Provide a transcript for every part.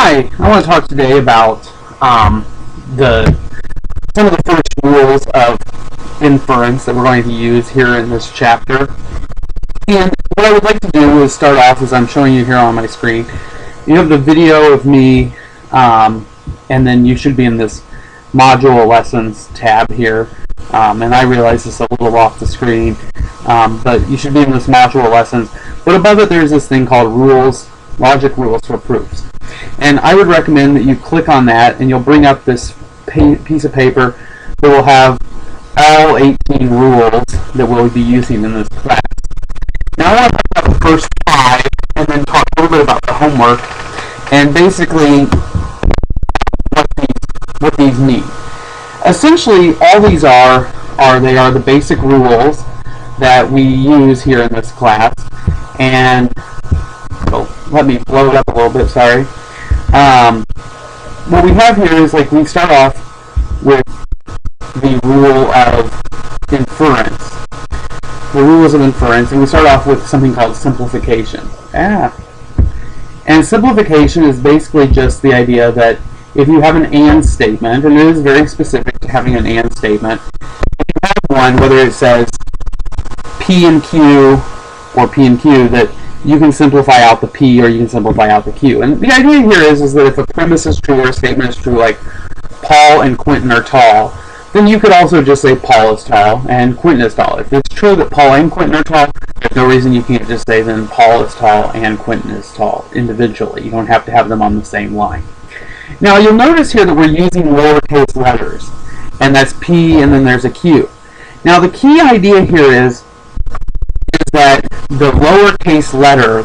Hi, I want to talk today about some of the first rules of inference that we're going to use here in this chapter. And what I would like to do is start off as I'm showing you here on my screen. You have the video of me, and then you should be in this module lessons tab here. And I realize it's a little off the screen, but you should be in this module lessons. But above it, there's this thing called rules, logic rules for proofs. And I would recommend that you click on that, and you'll bring up this piece of paper that will have all 18 rules that we'll be using in this class. Now I want to talk about the first 5, and then talk a little bit about the homework, and basically what these mean. Essentially, all these are the basic rules that we use here in this class. And let me blow it up a little bit, sorry. What we have here is, like, we start off with the rule of inference. The rules of inference, and we start off with something called simplification. And simplification is basically just the idea that if you have an AND statement, and it is very specific to having an AND statement, if you have one, whether it says P and Q or P and Q, that you can simplify out the P or you can simplify out the Q. And the idea here is that if a premise is true or a statement is true, like Paul and Quentin are tall, then you could also just say Paul is tall and Quentin is tall. If it's true that Paul and Quentin are tall, there's no reason you can't just say then Paul is tall and Quentin is tall individually. You don't have to have them on the same line. Now you'll notice here that we're using lowercase letters, and that's P and then there's a Q. Now the key idea here is that the lowercase letter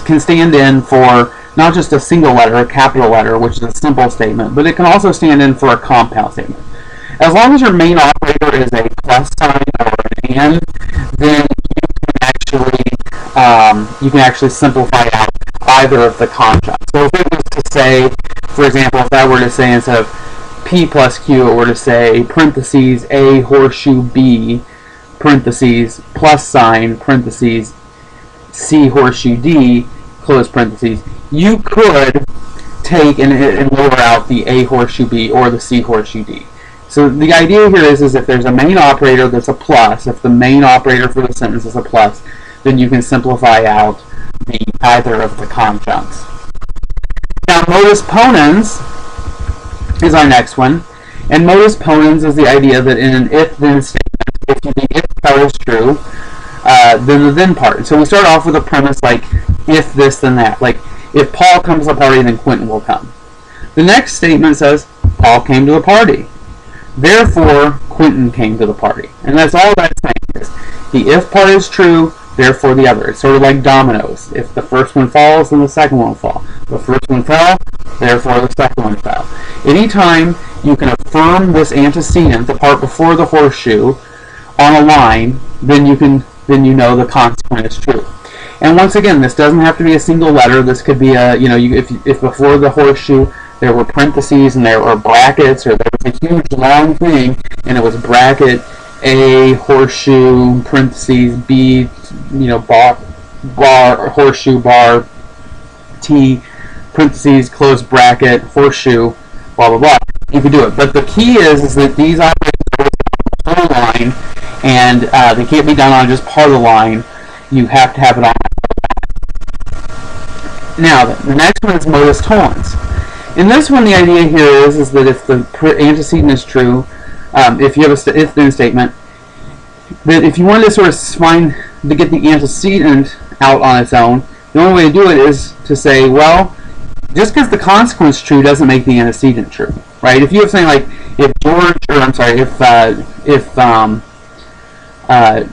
can stand in for not just a single letter, a capital letter, which is a simple statement, but it can also stand in for a compound statement. As long as your main operator is a plus sign or an and, then you can actually simplify out either of the conjuncts. So if it was to say, for example, if I were to say instead of P plus Q, it were to say parentheses A horseshoe B, parentheses plus sign, parentheses C horseshoe D, close parentheses, you could take and lower out the A horseshoe B or the C horseshoe D. So the idea here is if there's a main operator that's a plus, if the main operator for the sentence is a plus, then you can simplify out either of the conjuncts. Now modus ponens is our next one. And modus ponens is the idea that in an if-then statement, if the if part is true, then the then part. So we start off with a premise like if this, then that. Like if Paul comes to the party, then Quentin will come. The next statement says Paul came to the party. Therefore, Quentin came to the party. And that's all that's saying is the if part is true, therefore the other. It's sort of like dominoes. If the first one falls, then the second one will fall. The first one fell, therefore the second one fell. Anytime you can affirm this antecedent, the part before the horseshoe, on a line, then you know the consequent is true. And once again, this doesn't have to be a single letter. This could be a, if before the horseshoe there were parentheses and there were brackets, or there was a huge long thing and it was bracket A horseshoe parentheses B, bar horseshoe bar T parentheses close bracket horseshoe blah blah blah. You can do it, but the key is that these operators are on the whole line, and they can't be done on just part of the line. You have to have it on. Now the next one is modus tollens. In this one, the idea here is that if the antecedent is true, if you have a if-then statement, that if you wanted to sort of find to get the antecedent out on its own, the only way to do it is to say, well, just because the consequence is true doesn't make the antecedent true, right? If you have something like if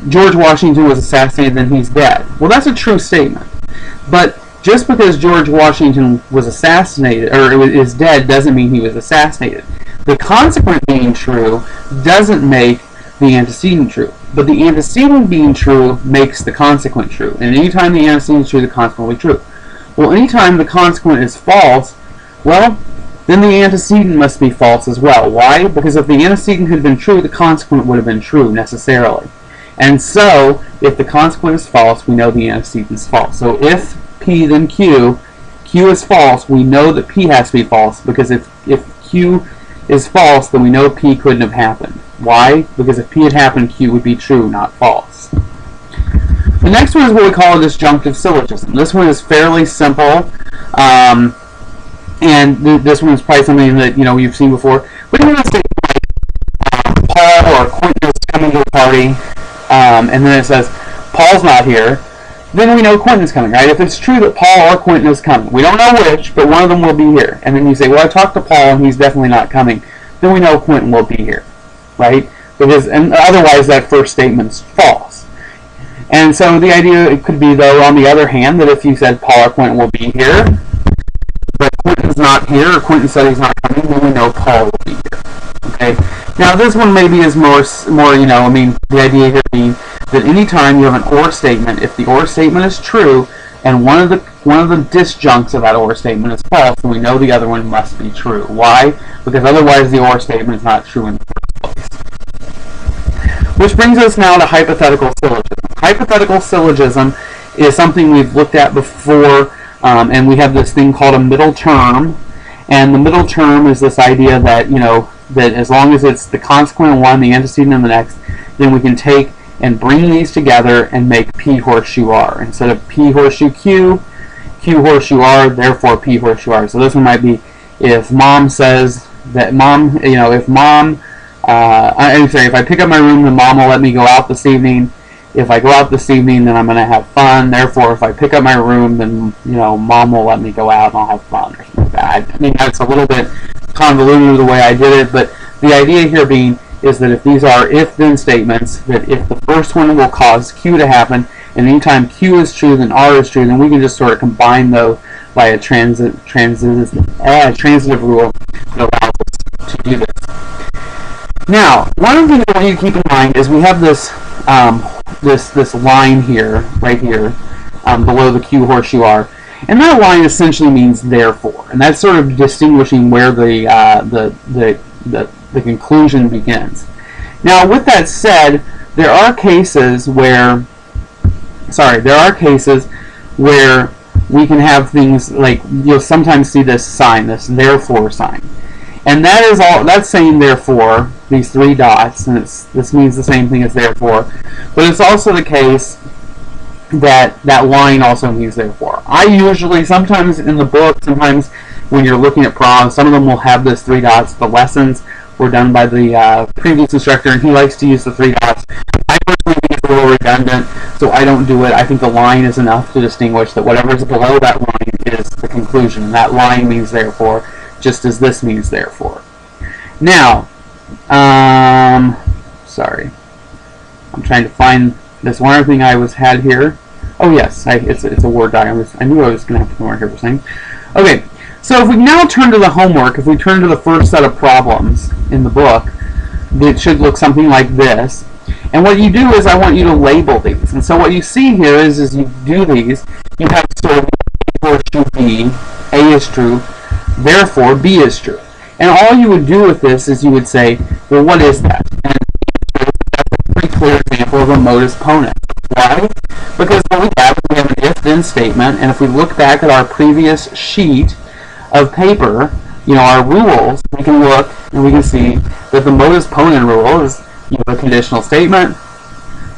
George Washington was assassinated, then he's dead. Well, that's a true statement, but just because George Washington was assassinated or is dead doesn't mean he was assassinated. The consequent being true doesn't make the antecedent true, but the antecedent being true makes the consequent true. And anytime the antecedent is true, the consequent will be true. Well, anytime the consequent is false, well, then the antecedent must be false as well. Why? Because if the antecedent had been true, the consequent would have been true necessarily. And so, if the consequent is false, we know the antecedent is false. So if P then Q, Q is false, we know that P has to be false, because if Q is false, then we know P couldn't have happened. Why? Because if P had happened, Q would be true, not false. The next one is what we call a disjunctive syllogism. This one is fairly simple, and this one is probably something that you've seen before. But we're going to say Paul or Quentin is coming to a party, and then it says Paul's not here. Then we know Quentin's coming, right? If it's true that Paul or Quentin is coming, we don't know which, but one of them will be here. And then you say, well, I talked to Paul and he's definitely not coming. Then we know Quentin will be here, right? And otherwise that first statement's false. And so the idea it could be, though, on the other hand, that if you said Paul or Quentin will be here, but Quentin's not here, or Quentin said he's not coming, then we know Paul will be here. Okay. Now this one maybe is more, the idea here being that anytime you have an or statement, if the or statement is true and one of the disjuncts of that or statement is false, then we know the other one must be true. Why? Because otherwise the or statement is not true in the first place. Which brings us now to hypothetical syllogism. Hypothetical syllogism is something we've looked at before, and we have this thing called a middle term. And the middle term is this idea that, that as long as it's the consequent one, the antecedent, and the next, then we can take and bring these together and make P horseshoe R. Instead of P horseshoe Q, Q horseshoe R, therefore P horseshoe R. So this one might be if mom says that if I pick up my room, then mom will let me go out this evening. If I go out this evening, then I'm going to have fun. Therefore, if I pick up my room, then mom will let me go out and I'll have fun, or something like that. I mean, that's a little bit convoluted the way I did it, but the idea here being is that if these are if-then statements, that if the first one will cause Q to happen, and anytime Q is true, then R is true, then we can just sort of combine those by a transitive rule that allows us to do this. Now, one of the things I want you to keep in mind is we have this this line here, right here, below the Q horseshoe R, and that line essentially means therefore, and that's sort of distinguishing where the conclusion begins. Now, with that said, there are cases where we can have things like you'll sometimes see this sign, this therefore sign, and that's saying therefore, these three dots, and this means the same thing as therefore, but it's also the case that line also means therefore. I usually, sometimes in the book, sometimes when you're looking at problems, some of them will have this three dots. The lessons were done by the previous instructor, and he likes to use the three dots. I personally think it's a little redundant, so I don't do it. I think the line is enough to distinguish that whatever is below that line is the conclusion, and that line means therefore, just as this means therefore. Now, sorry, I'm trying to find this one other thing I had here. Oh yes, it's a Word diagram. I knew I was going to have to come over here for a second. Okay, so if we now turn to the homework, if we turn to the first set of problems in the book, it should look something like this. And what you do is I want you to label these. And so what you see here is you do these, you have sort of A horseshoe B, A is true, therefore B is true. And all you would do with this is you would say, well, what is that? And that's a pretty clear example of a modus ponens. Why? Because what we have an if-then statement, and if we look back at our previous sheet of paper, our rules, we can look and we can see that the modus ponens rule is a conditional statement,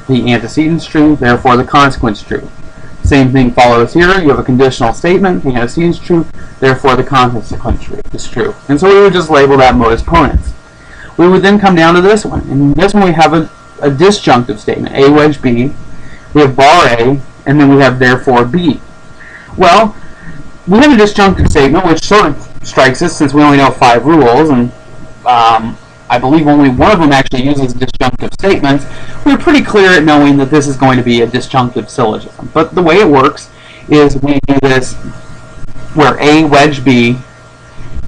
the antecedent's true, therefore the consequent's true. Same thing follows here. You have a conditional statement, the antecedent's true, therefore the consequent is true. And so we would just label that modus ponens. We would then come down to this one. And this one we have a disjunctive statement, A wedge B. We have bar A, and then we have therefore B. Well, we have a disjunctive statement, which sort of strikes us since we only know 5 rules, and I believe only one of them actually uses disjunctive statements. We're pretty clear at knowing that this is going to be a disjunctive syllogism. But the way it works is we do this where A wedge B,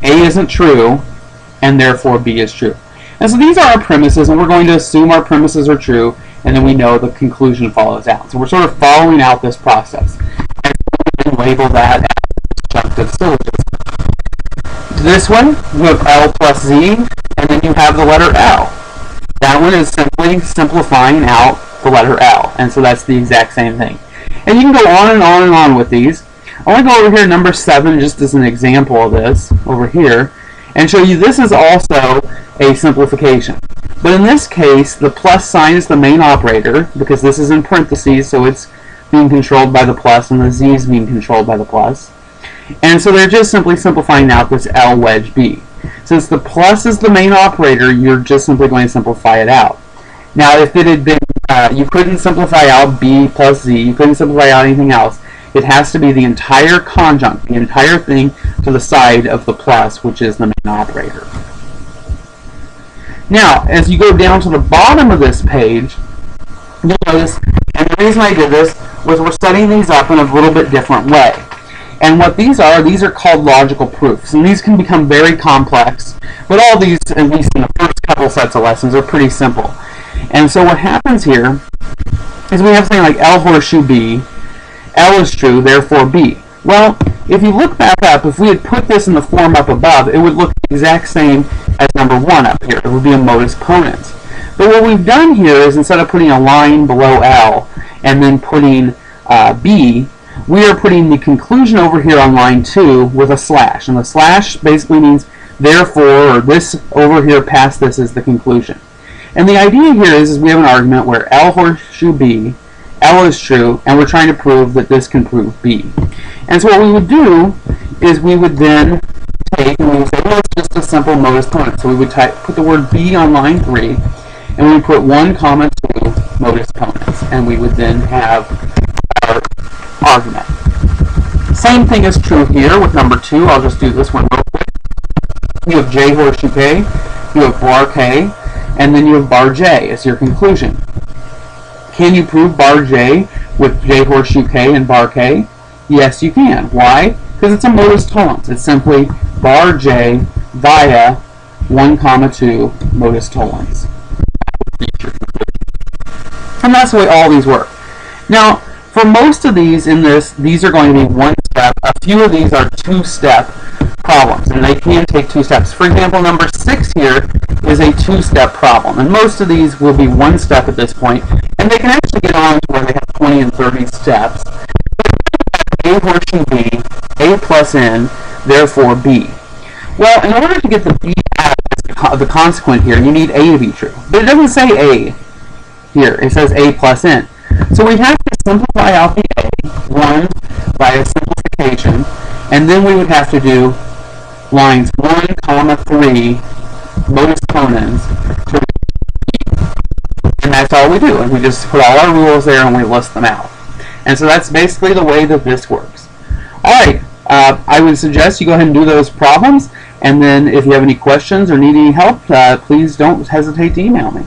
A isn't true, and therefore B is true. And so these are our premises, and we're going to assume our premises are true, and then we know the conclusion follows out. So we're sort of following out this process. And we can label that as disjunctive syllogism. This one, you have L plus Z, and then you have the letter L. That one is simply simplifying out the letter L, and so that's the exact same thing. And you can go on and on and on with these. I want to go over here to number 7 just as an example of this over here and show you this is also a simplification. But in this case, the plus sign is the main operator because this is in parentheses, so it's being controlled by the plus and the z is being controlled by the plus. And so they're just simply simplifying out this L wedge B. Since the plus is the main operator, you're just simply going to simplify it out. Now, if it had been, you couldn't simplify out B plus Z, you couldn't simplify out anything else. It has to be the entire conjunct, the entire thing to the side of the plus, which is the main operator. Now, as you go down to the bottom of this page, you'll notice, and the reason I did this was we're setting these up in a little bit different way. And what these are called logical proofs. And these can become very complex, but all these, at least in the first couple sets of lessons, are pretty simple. And so what happens here is we have something like L horseshoe B. L is true, therefore B. Well, if you look back up, if we had put this in the form up above, it would look the exact same as number 1 up here. It would be a modus ponens. But what we've done here is instead of putting a line below L and then putting B, we are putting the conclusion over here on line 2 with a slash. And the slash basically means therefore, or this over here past this is the conclusion. And the idea here is we have an argument where L horseshoe B, L is true, and we're trying to prove that this can prove B. And so what we would do is we would then take and we would say, well, it's just a simple modus ponens. So we would put the word B on line 3, and we would put 1, 2 modus ponens. And we would then have our argument. Same thing is true here with number 2. I'll just do this one real quick. You have J horseshoe K, you have bar K, and then you have bar J as your conclusion. Can you prove bar J with J horseshoe K and bar K? Yes, you can. Why? Because it's a modus tollens. It's simply bar J via 1, 2 modus tollens. And that's the way all these work. Now, for most of these in this, these are going to be 1 step. A few of these are 2-step problems, and they can take 2 steps. For example, number 6 here is a 2-step problem, and most of these will be 1 step at this point, and they can actually get on to where they have 20 and 30 steps. A horseshoe B, A plus N, therefore B. Well, in order to get the B out of the consequent here, you need A to be true. But it doesn't say A here. It says A plus N. So we have to simplify out the A, 1, by a simplification, and then we would have to do lines 1, 3, modus ponens, to B. And that's all we do. And we just put all our rules there and we list them out. And so that's basically the way that this works. Alright, I would suggest you go ahead and do those problems, and then if you have any questions or need any help, please don't hesitate to email me.